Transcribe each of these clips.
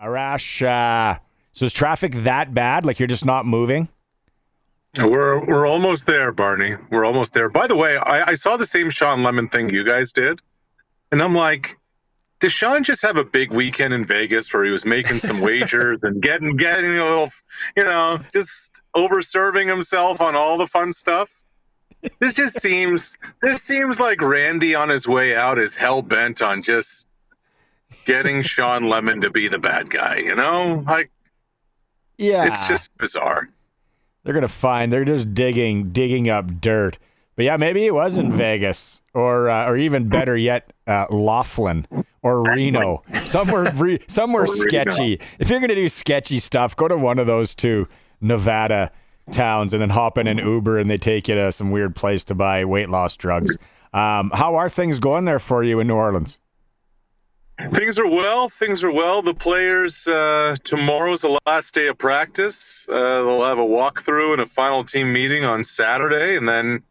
Arash, so is traffic that bad? Like you're just not moving? We're almost there, Barney. We're almost there. By the way, I saw the same Sean Lemon thing you guys did, and I'm like, does Sean just have a big weekend in Vegas where he was making some wagers and getting a little, just over serving himself on all the fun stuff? This seems like Randy on his way out is hell bent on just getting Sean Lemon to be the bad guy. Like, Yeah. it's just bizarre. They're just digging up dirt. But yeah, maybe it was in Vegas or even better yet, Laughlin or Reno, somewhere sketchy. If you're going to do sketchy stuff, go to one of those two Nevada towns and then hop in an Uber and they take you to some weird place to buy weight loss drugs. How are things going there for you in New Orleans? Things are well. The players, tomorrow's the last day of practice. They'll have a walkthrough and a final team meeting on Saturday. And then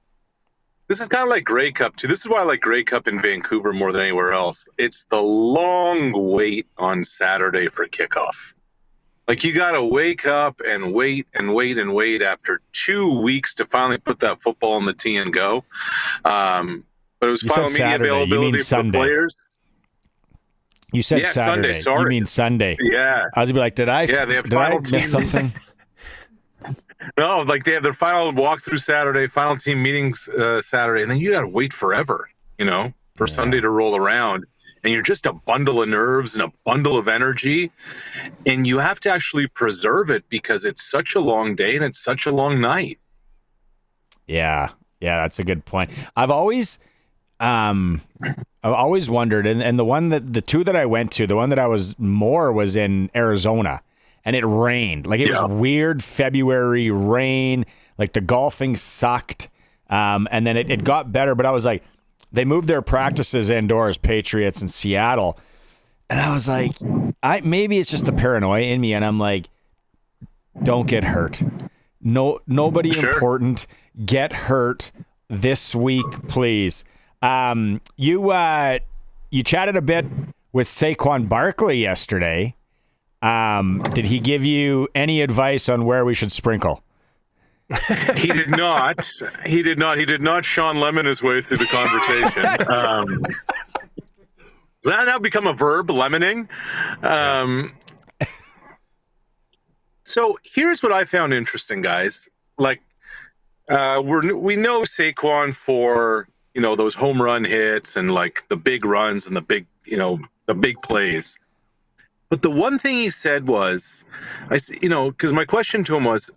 this is kind of like Grey Cup, too. This is why I like Grey Cup in Vancouver more than anywhere else. It's the long wait on Saturday for kickoff. Like, you got to wake up and wait after 2 weeks to finally put that football on the tee and go. But it was final media availability for the players. You said Saturday. Sunday, sorry. You mean Sunday. Yeah. I was going to be like, did I they have final miss something? No, like they have their final walkthrough Saturday, final team meetings Saturday, and then you got to wait forever, for Sunday to roll around. And you're just a bundle of nerves and a bundle of energy. And you have to actually preserve it because it's such a long day and it's such a long night. Yeah, that's a good point. I've always wondered, and the two that I went to, the one that I was in Arizona, and it rained. Like it was weird February rain. Like the golfing sucked, and then it got better. But I was like, they moved their practices indoors, Patriots in Seattle, and I was like, maybe it's just the paranoia in me, and I'm like, don't get hurt. No, nobody important get hurt this week, please. You chatted a bit with Saquon Barkley yesterday. Did he give you any advice on where we should sprinkle? He did not. He did not Sean Lemon his way through the conversation. Does that now become a verb, lemoning? So here's what I found interesting, guys. Like, we know Saquon for those home run hits and like the big runs and the big plays. But the one thing he said was, because my question to him was,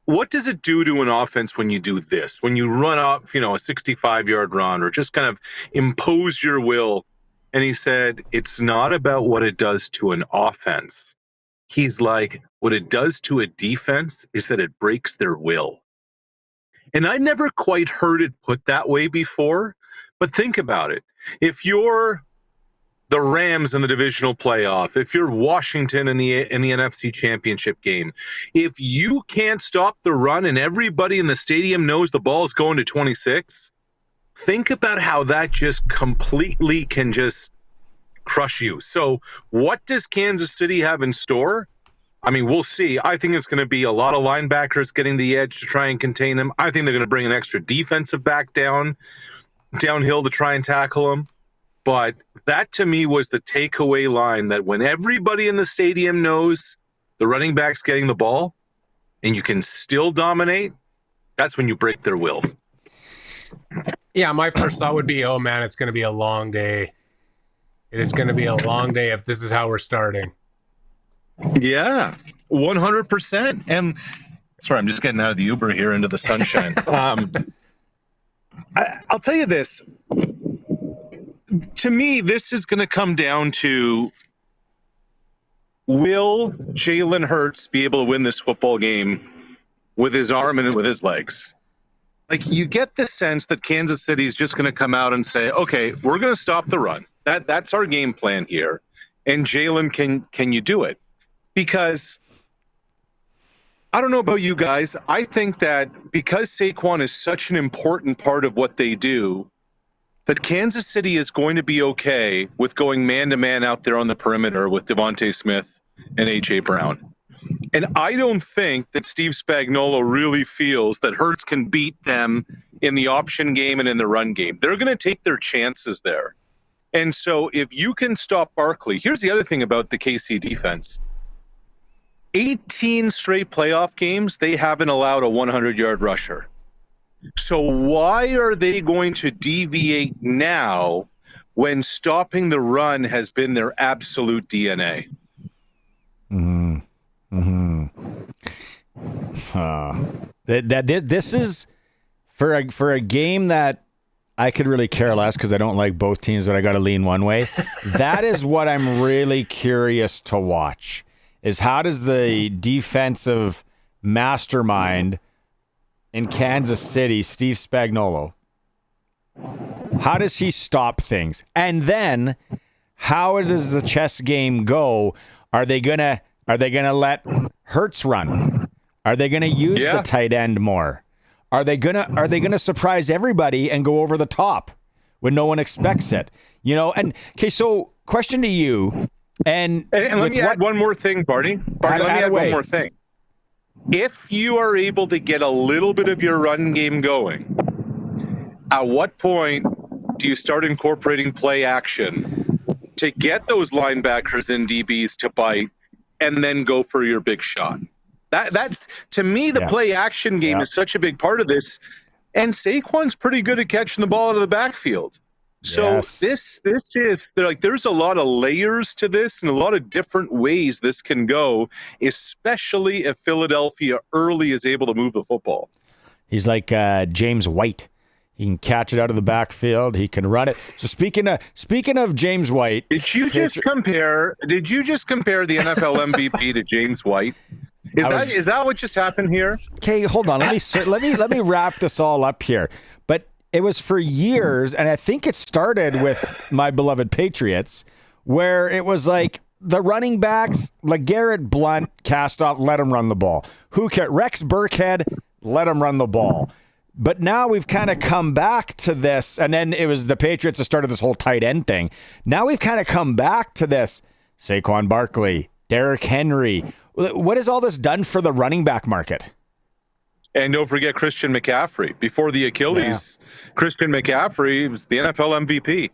what does it do to an offense when you do this? When you run up, a 65-yard run or just kind of impose your will? And he said, it's not about what it does to an offense. He's like, what it does to a defense is that it breaks their will. And I never quite heard it put that way before, but think about it. If you're the Rams in the divisional playoff, if you're Washington in the NFC Championship game, if you can't stop the run and everybody in the stadium knows the ball is going to 26, think about how that just completely can just crush you. So what does Kansas City have in store? I mean, we'll see. I think it's going to be a lot of linebackers getting the edge to try and contain him. I think they're going to bring an extra defensive back downhill to try and tackle him. But that to me was the takeaway line, that when everybody in the stadium knows the running back's getting the ball and you can still dominate, that's when you break their will. Yeah, my first thought would be, oh man, it's going to be a long day. It is going to be a long day if this is how we're starting. Yeah, 100%. And sorry, I'm just getting out of the Uber here into the sunshine. I'll tell you this. To me, this is going to come down to, will Jalen Hurts be able to win this football game with his arm and with his legs? Like, you get the sense that Kansas City is just going to come out and say, okay, we're going to stop the run. That's our game plan here. And Jalen, can you do it? Because I don't know about you guys. I think that because Saquon is such an important part of what they do, that Kansas City is going to be okay with going man-to-man out there on the perimeter with Devontae Smith and A.J. Brown. And I don't think that Steve Spagnuolo really feels that Hurts can beat them in the option game and in the run game. They're going to take their chances there. And so if you can stop Barkley, here's the other thing about the KC defense. 18 straight playoff games, they haven't allowed a 100-yard rusher. So why are they going to deviate now when stopping the run has been their absolute DNA? This is for a game that I could really care less because I don't like both teams, but I got to lean one way. That is what I'm really curious to watch, is how does the defensive mastermind in Kansas City, Steve Spagnuolo, how does he stop things? And then how does the chess game go? Are they gonna let Hurts run? Are they gonna use the tight end more? Are they gonna surprise everybody and go over the top when no one expects it? You know, and okay, so question to you. And let me add one more thing, Barney. Let me add one more thing. If you are able to get a little bit of your run game going, at what point do you start incorporating play action to get those linebackers and DBs to bite and then go for your big shot? That's to me, the play action game is such a big part of this. And Saquon's pretty good at catching the ball out of the backfield. So this is like, there's a lot of layers to this and a lot of different ways this can go, especially if Philadelphia early is able to move the football. He's like James White. He can catch it out of the backfield. He can run it. So speaking of James White, did you just compare the NFL MVP to James White? Is that what just happened here? Okay, hold on. Let me wrap this all up here. But it was for years, and I think it started with my beloved Patriots, where it was like the running backs, LeGarrette Blount, cast off, let him run the ball. Rex Burkhead, let him run the ball. But now we've kind of come back to this, and then it was the Patriots that started this whole tight end thing. Now we've kind of come back to this. Saquon Barkley, Derrick Henry. What has all this done for the running back market? And don't forget Christian McCaffrey. Before the Achilles, Christian McCaffrey was the NFL MVP.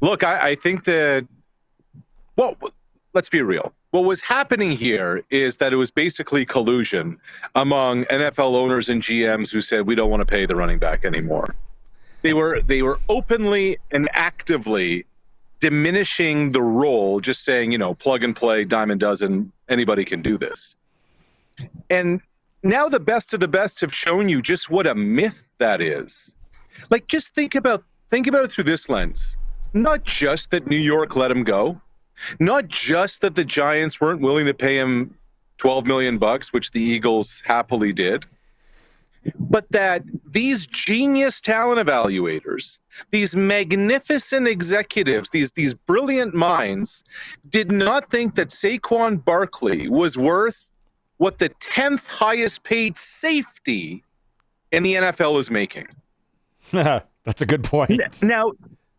Look, I think that, well, let's be real. What was happening here is that it was basically collusion among NFL owners and GMs who said, we don't want to pay the running back anymore. They were openly and actively diminishing the role, just saying, plug and play, dime a dozen, anybody can do this. And now the best of the best have shown you just what a myth that is. Like, just think about it through this lens. Not just that New York let him go, not just that the Giants weren't willing to pay him $12 million, which the Eagles happily did, but that these genius talent evaluators, these magnificent executives, these brilliant minds, did not think that Saquon Barkley was worth what the 10th highest paid safety in the NFL is making. That's a good point.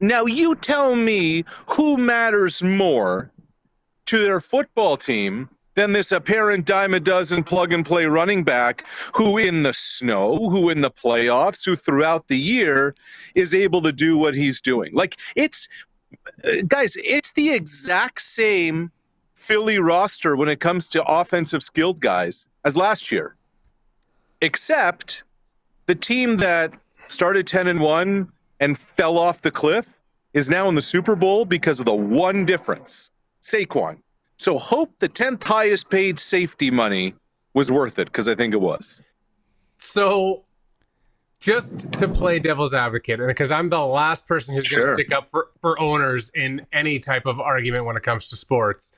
Now you tell me who matters more to their football team than this apparent dime a dozen plug and play running back who in the snow, who in the playoffs, who throughout the year is able to do what he's doing. Like, it's the exact same Philly roster when it comes to offensive skilled guys as last year, except the team that started 10-1 and fell off the cliff is now in the Super Bowl because of the one difference, Saquon. So hope the 10th highest paid safety money was worth it, because I think it was. So just to play devil's advocate, and because I'm the last person who's going to stick up for owners in any type of argument when it comes to sports,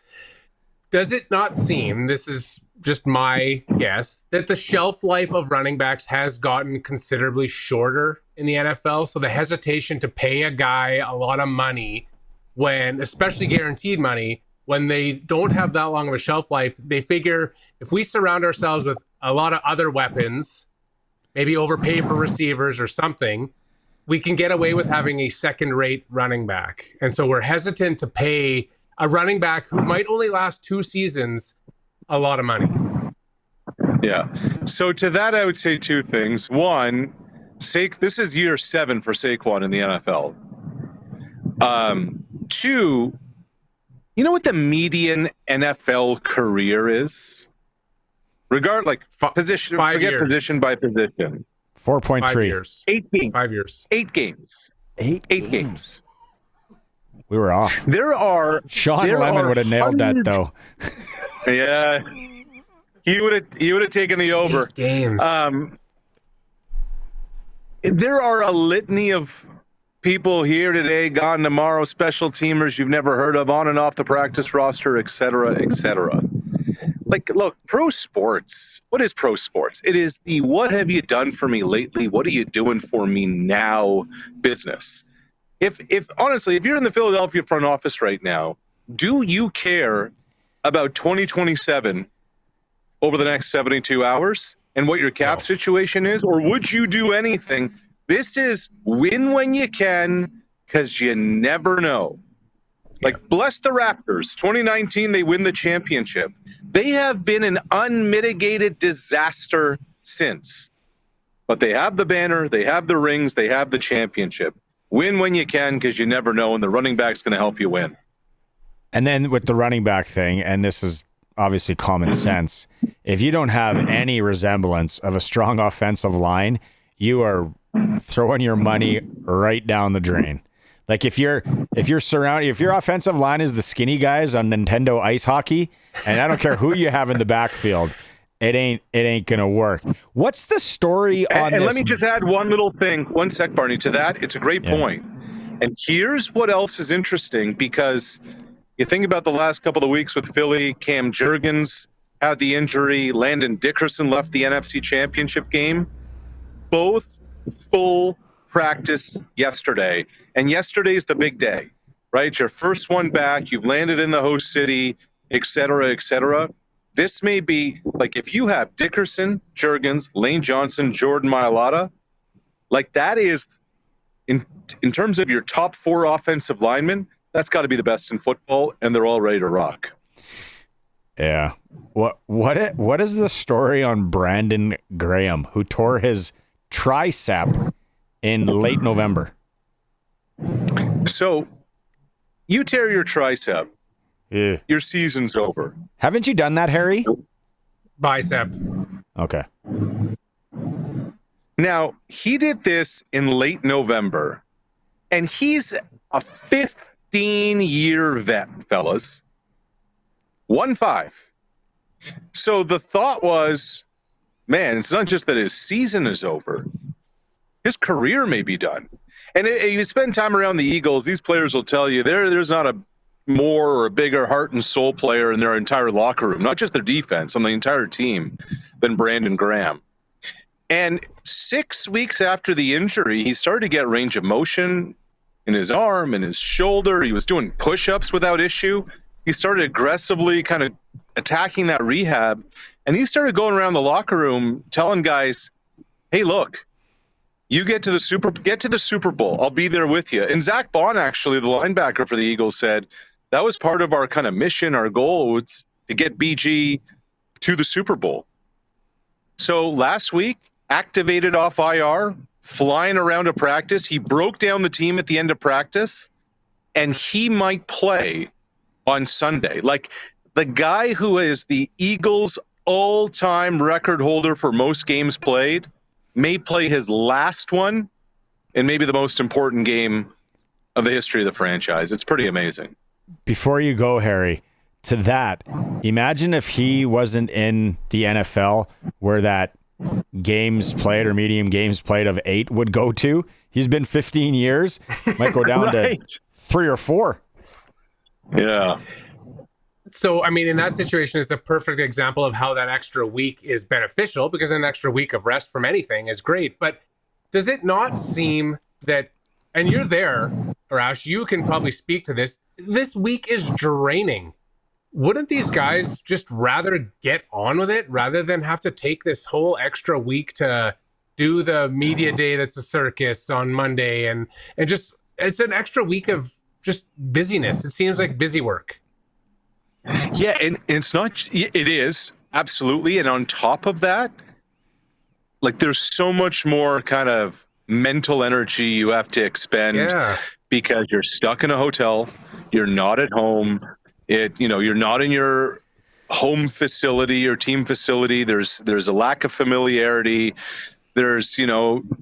does it not seem, this is just my guess, that the shelf life of running backs has gotten considerably shorter in the NFL? So the hesitation to pay a guy a lot of money, when, especially guaranteed money, when they don't have that long of a shelf life, they figure if we surround ourselves with a lot of other weapons, maybe overpay for receivers or something, we can get away with having a second-rate running back. And so we're hesitant to pay a running back who might only last 2 seasons a lot of money. Yeah. So to that, I would say 2 things. One, this is year 7 for Saquon in the NFL. 2, you know what the median NFL career is? Position, 5 forget years. Position by position. 4.3. 5 years. 8 games. 5 years. 8 games. 8 games. We were off. Sean Lemon would have nailed that, though. Yeah. He would have taken the over. 8 games. There are a litany of people here today, gone tomorrow, special teamers you've never heard of, on and off the practice roster, et cetera, et cetera. Like, look, pro sports. What is pro sports? It is the what have you done for me lately? What are you doing for me now business. If honestly, if you're in the Philadelphia front office right now, do you care about 2027 over the next 72 hours and what your cap situation is? Or would you do anything? This is win when you can, because you never know. Like, bless the Raptors. 2019, they win the championship. They have been an unmitigated disaster since. But they have the banner, they have the rings, they have the championship. Win when you can, because you never know, and the running back's going to help you win. And then with the running back thing, and this is obviously common sense, if you don't have any resemblance of a strong offensive line, you are throwing your money right down the drain. Like if your offensive line is the skinny guys on Nintendo Ice Hockey, and I don't care who you have in the backfield, it ain't gonna work. What's the story on this? And let me just add one little thing. One sec, Barney, to that. It's a great point. And here's what else is interesting, because you think about the last couple of weeks with Philly. Cam Jurgens had the injury. Landon Dickerson left the NFC Championship game. Both full practice yesterday. And yesterday's the big day, right? It's your first one back. You've landed in the host city, et cetera, et cetera. This may be, like, if you have Dickerson, Jurgens, Lane Johnson, Jordan Mailata, like, that is, in terms of your top 4 offensive linemen, that's got to be the best in football, and they're all ready to rock. Yeah. What is the story on Brandon Graham, who tore his tricep in late November? So, you tear your tricep, Yeah. your season's over. Haven't you done that, Harry? Bicep. Okay. Now, he did this in late November, and he's a 15-year vet, fellas. 1-5. So the thought was, man, it's not just that his season is over. His career may be done. And you spend time around the Eagles, these players will tell you there's not a more or a bigger heart and soul player in their entire locker room, not just their defense, on the entire team, than Brandon Graham. And 6 weeks after the injury, he started to get range of motion in his arm and his shoulder. He was doing push-ups without issue. He started aggressively kind of attacking that rehab. And he started going around the locker room telling guys, hey, look, you get to the Super Bowl. I'll be there with you. And Zach Bond, actually, the linebacker for the Eagles, said that was part of our kind of mission, our goal was to get BG to the Super Bowl. So last week, activated off IR, flying around a practice. He broke down the team at the end of practice, and he might play on Sunday. Like, the guy who is the Eagles' all-time record holder for most games played may play his last one in maybe the most important game of the history of the franchise. It's pretty amazing. Before you go, Harry, to that, imagine if he wasn't in the NFL, where that games played or medium games played of 8 would go to. He's been 15 years, might go down Right. to 3 or 4. Yeah. So, I mean, in that situation, it's a perfect example of how that extra week is beneficial, because an extra week of rest from anything is great. But does it not seem that, and you're there, Arash, you can probably speak to this week is draining. Wouldn't these guys just rather get on with it rather than have to take this whole extra week to do the media day that's a circus on Monday, and just, it's an extra week of just busyness. It seems like busy work. Yeah, and it's not. It is absolutely, and on top of that, like there's so much more kind of mental energy you have to expend because you're stuck in a hotel, you're not at home. You're not in your home facility or team facility. There's a lack of familiarity. There's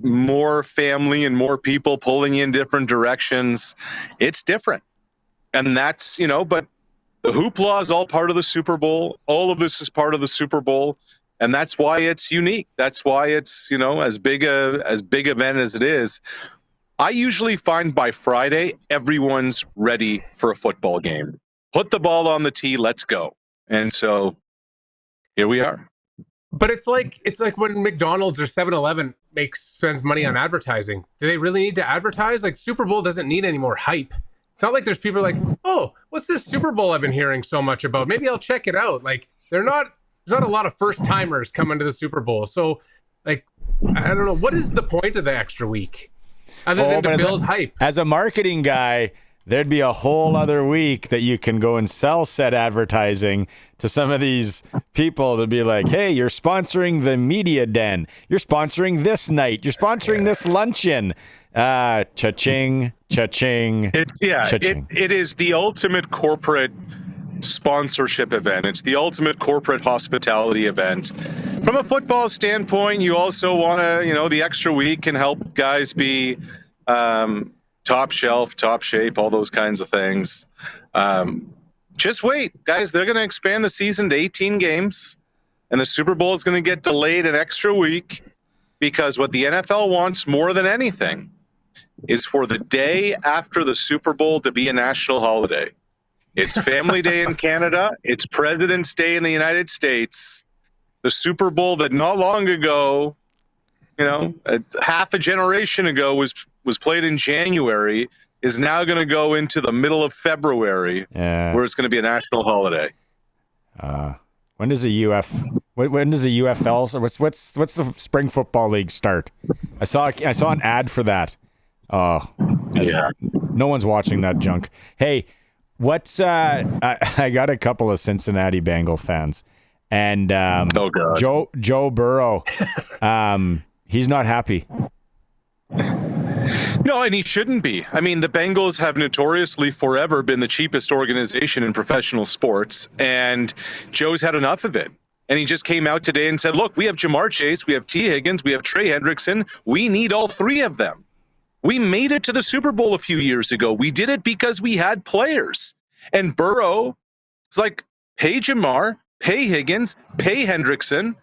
more family and more people pulling you in different directions. It's different, and that's but the hoopla is all part of the Super Bowl. All of this is part of the Super Bowl, and that's why it's unique. That's why it's as big event as it is. I usually find by Friday everyone's ready for a football game. Put the ball on the tee, let's go. And so here we are. But it's like when McDonald's or 7-Eleven spends money on advertising. Do they really need to advertise? Like Super Bowl doesn't need any more hype. It's not like there's people like, oh, what's this Super Bowl I've been hearing so much about? Maybe I'll check it out. Like there's not a lot of first timers coming to the Super Bowl. So like, I don't know. What is the point of the extra week other than to build hype? As a marketing guy, there'd be a whole other week that you can go and sell said advertising to some of these people to be like, hey, you're sponsoring the media den. You're sponsoring this night. You're sponsoring this luncheon. Cha-ching, cha-ching. Cha-ching. It is the ultimate corporate sponsorship event. It's the ultimate corporate hospitality event. From a football standpoint, you also want to, the extra week can help guys be top shelf, top shape, all those kinds of things. Just wait, guys. They're going to expand the season to 18 games, and the Super Bowl is going to get delayed an extra week because what the NFL wants more than anything is for the day after the Super Bowl to be a national holiday. It's Family Day in Canada. It's President's Day in the United States. The Super Bowl that not long ago, half a generation ago was played in January is now going to go into the middle of February, where it's going to be a national holiday. When does the UFL? What's the Spring Football League start? I saw an ad for that. Oh, yeah. No one's watching that junk. Hey, what's I got a couple of Cincinnati Bengal fans, and Joe Burrow, he's not happy. No, and he shouldn't be. I mean, the Bengals have notoriously forever been the cheapest organization in professional sports, and Joe's had enough of it. And he just came out today and said, look, we have Jamar Chase, we have T. Higgins, we have Trey Hendrickson. We need all three of them. We made it to the Super Bowl a few years ago. We did it because we had players. And Burrow is like, pay Jamar, pay Higgins, pay Hendrickson,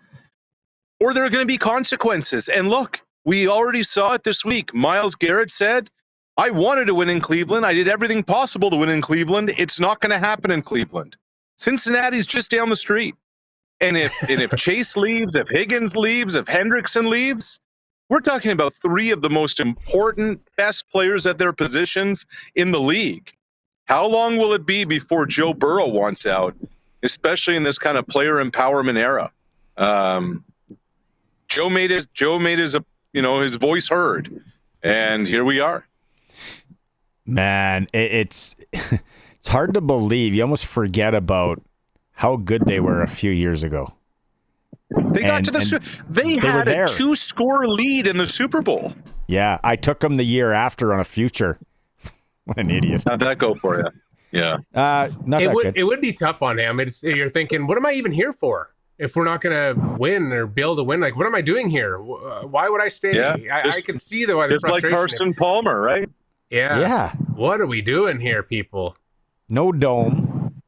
or there are going to be consequences. And look, we already saw it this week. Myles Garrett said, I wanted to win in Cleveland. I did everything possible to win in Cleveland. It's not going to happen in Cleveland. Cincinnati's just down the street. And if Chase leaves, if Higgins leaves, if Hendrickson leaves, we're talking about three of the most important, best players at their positions in the league. How long will it be before Joe Burrow wants out, especially in this kind of player empowerment era? Joe made his his voice heard, and here we are. Man, it's hard to believe. You almost forget about how good they were a few years ago. They got to they had a 2-score lead in the Super Bowl. Yeah, I took them the year after on a future. What an idiot. How'd that go for you? Yeah. It would be tough on him. You're thinking, what am I even here for? If we're not going to win or build a win, like, what am I doing here? Why would I stay? Yeah, I can see the frustration. Like Carson Palmer, right? Yeah. Yeah. What are we doing here, people? No dome.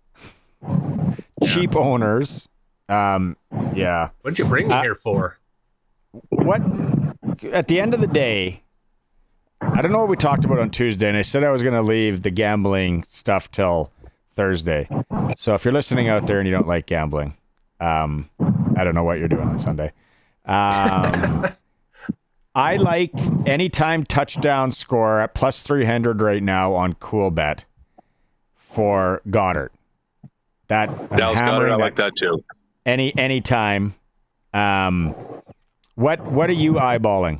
Cheap owners. Yeah. What'd you bring me here for? What? At the end of the day, I don't know what we talked about on Tuesday, and I said I was going to leave the gambling stuff till Thursday. So if you're listening out there and you don't like gambling, I don't know what you're doing on Sunday. I like anytime touchdown score at plus 300 right now on Cool Bet for Goddard. Dallas Goddard, I like that too. Anytime. What are you eyeballing?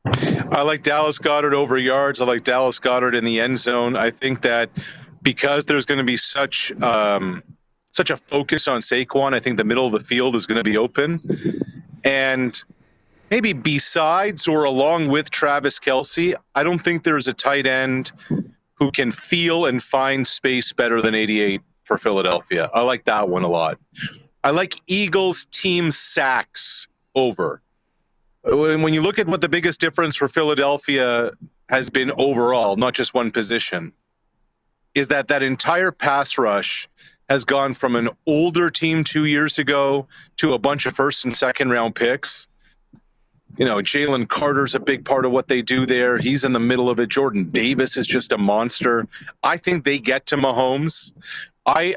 I like Dallas Goddard over yards. I like Dallas Goddard in the end zone. I think that because there's going to be such a focus on Saquon, I think the middle of the field is going to be open. And maybe besides or along with Travis Kelce, I don't think there's a tight end who can feel and find space better than 88 for Philadelphia. I like that one a lot. I like Eagles team sacks over. When you look at what the biggest difference for Philadelphia has been overall, not just one position, is that entire pass rush has gone from an older team 2 years ago to a bunch of first and second round picks. You know, Jalen Carter's a big part of what they do there. He's in the middle of it. Jordan Davis is just a monster. I think they get to Mahomes. I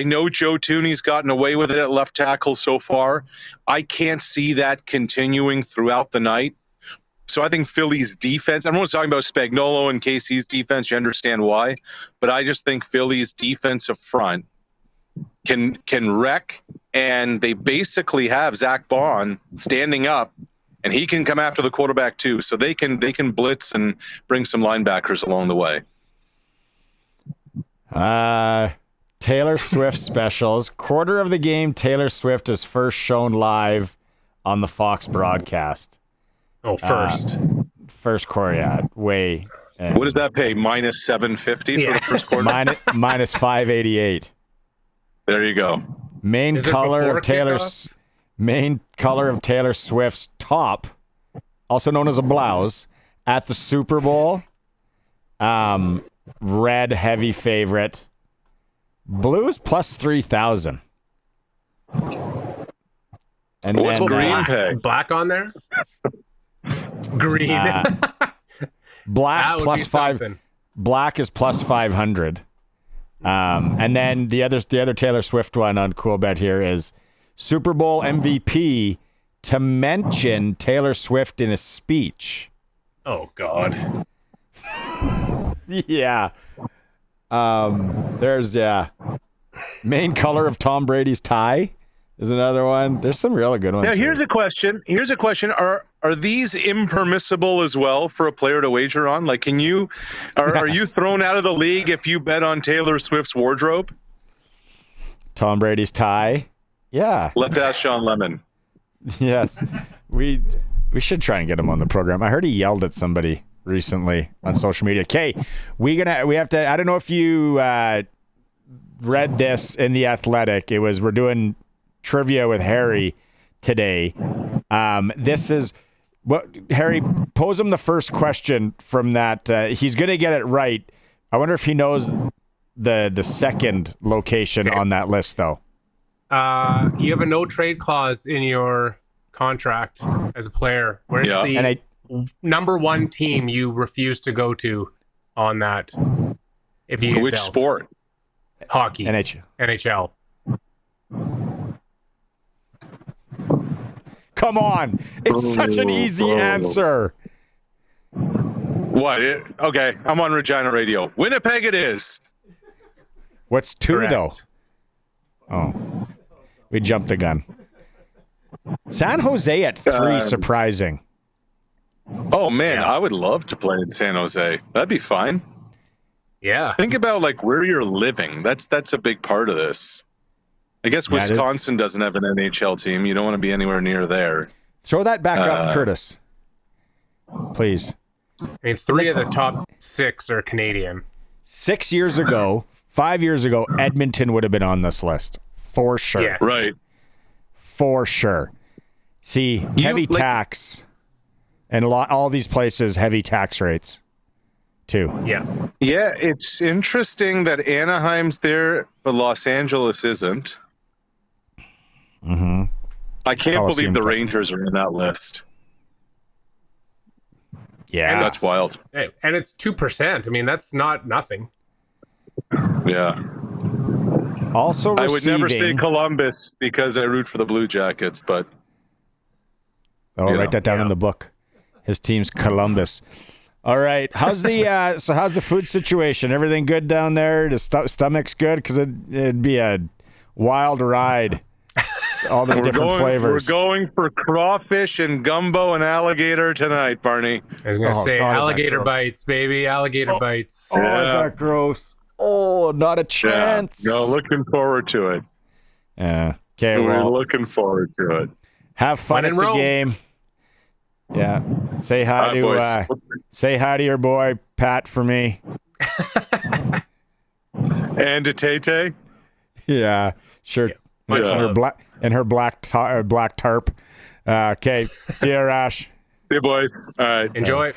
know Joe Tooney's gotten away with it at left tackle so far. I can't see that continuing throughout the night. So I think Philly's defense, everyone's talking about Spagnuolo and KC's defense. You understand why. But I just think Philly's defensive front can wreck, and they basically have Zach Bond standing up, and he can come after the quarterback too. So they can blitz and bring some linebackers along the way. Taylor Swift specials. Quarter of the game, Taylor Swift is first shown live on the Fox broadcast. Oh, first quarter, yeah, way. What does that pay? Minus 750 for the first quarter? minus 588. There you go. Main color of Taylor Swift's top, also known as a blouse, at the Super Bowl. Red, heavy favorite. Blues plus 3,000. And what's green peg? Black on there? Green. Black plus 5. Black is plus 500. And then the other Taylor Swift one on Cool Bet here is Super Bowl MVP to mention Taylor Swift in a speech. Oh, God. Yeah. There's main color of Tom Brady's tie is another one. There's some really good ones. Now here's a question. Are these impermissible as well for a player to wager on? Like, are you thrown out of the league if you bet on Taylor Swift's wardrobe? Tom Brady's tie. Yeah. Let's ask Sean Lemon. Yes. We should try and get him on the program. I heard he yelled at somebody recently on social media. Okay, we have to. I don't know if you read this in The Athletic. We're doing trivia with Harry today. This is what Harry, pose him the first question from that. He's going to get it right. I wonder if he knows the second location on that list though. You have a no trade clause in your contract as a player. Where's the number one team you refuse to go to on that? If you which dealt? Sport? Hockey. NHL. Come on. It's such an easy answer. What? Okay, I'm on Regina Radio. Winnipeg it is. What's two, correct, though? Oh. We jumped the gun. San Jose at 3, surprising. Oh, man, I would love to play in San Jose. That'd be fine. Yeah. Think about, like, where you're living. That's a big part of this. I guess Wisconsin doesn't have an NHL team. You don't want to be anywhere near there. Throw that back up, Curtis. Please. I mean, 3 of the top 6 are Canadian. 5 years ago, Edmonton would have been on this list. For sure. Yes. Right. For sure. See, heavy tax. And all these places, heavy tax rates, too. Yeah. Yeah, it's interesting that Anaheim's there, but Los Angeles isn't. Mm-hmm. I can't believe the Rangers are in that list. Yeah. That's wild. And it's 2%. I mean, that's not nothing. Yeah. Also I would never say Columbus because I root for the Blue Jackets, but... write that down in the book. His team's Columbus. All right. How's the food situation? Everything good down there? The stomach's good? Because it'd be a wild ride. All the different flavors. We're going for crawfish and gumbo and alligator tonight, Barney. I was going to say alligator bites, baby. Alligator bites. Oh, is that gross? Oh, not a chance. Yeah. No, looking forward to it. Yeah. Okay, We're well, looking forward to it. have fun at the game. Yeah. Say hi to your boy Pat for me. And to Tay. Yeah, sure. Yeah. And her black tarp. Okay. See you, Arash. See you, boys. All right. Enjoy.